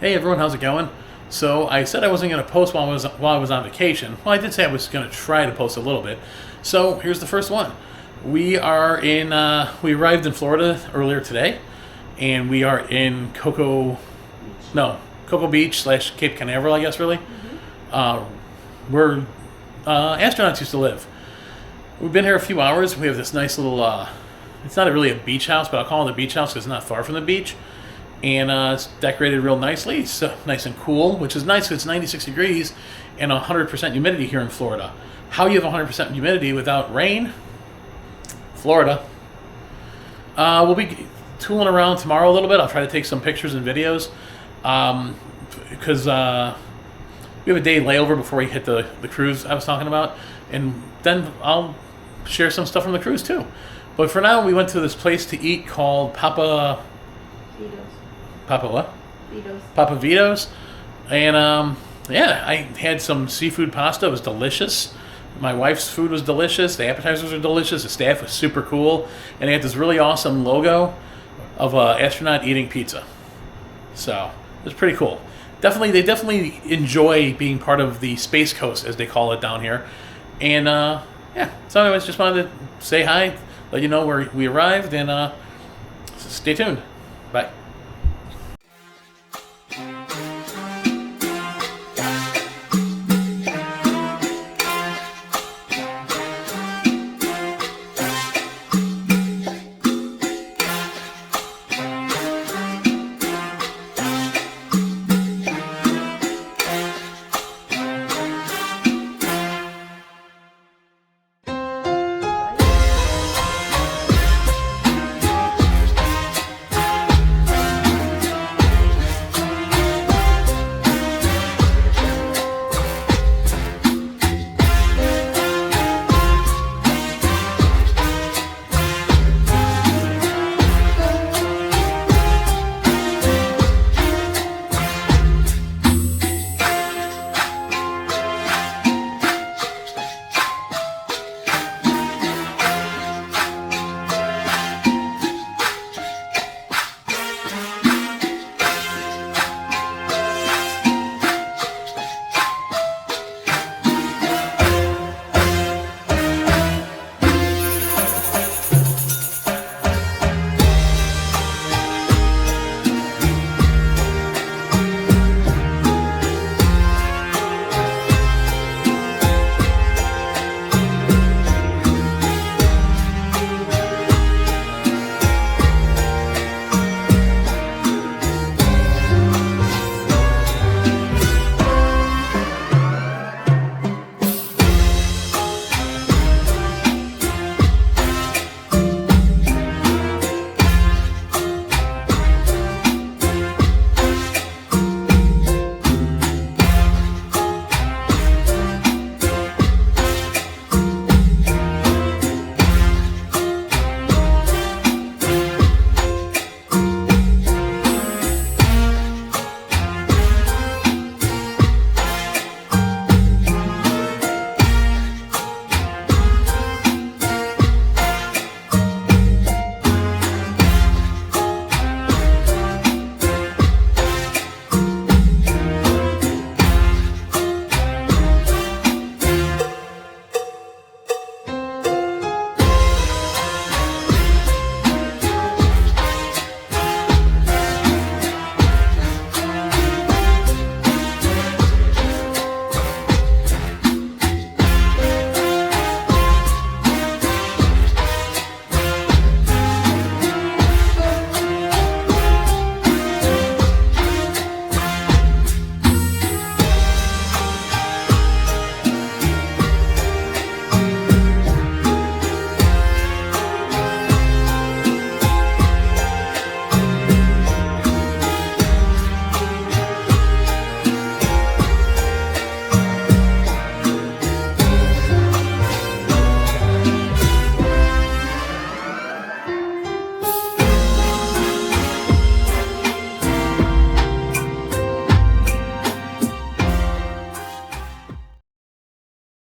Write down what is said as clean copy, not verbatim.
Hey everyone, how's it going? So I said I wasn't going to post while I was on vacation. Well, I did say I was going to try to post a little bit. So here's the first one. We arrived in Florida earlier today, and we are in Cocoa Beach / Cape Canaveral, I guess really. Where astronauts used to live. We've been here a few hours. We have this nice little. It's not really a beach house, but I'll call it a beach house because it's not far from the beach. And it's decorated real nicely. It's nice and cool, which is nice because it's 96 degrees and 100% humidity here in Florida. How you have 100% humidity without rain? Florida. We'll be tooling around tomorrow a little bit. I'll try to take some pictures and videos because we have a day layover before we hit the cruise I was talking about. And then I'll share some stuff from the cruise too. But for now, we went to this place to eat called Papa what? Vito's. Papa Vito's. And I had some seafood pasta. It was delicious. My wife's food was delicious. The appetizers were delicious. The staff was super cool. And they had this really awesome logo of an astronaut eating pizza. So it was pretty cool. They definitely enjoy being part of the Space Coast, as they call it down here. And so anyways, just wanted to say hi, let you know where we arrived, and stay tuned. Bye.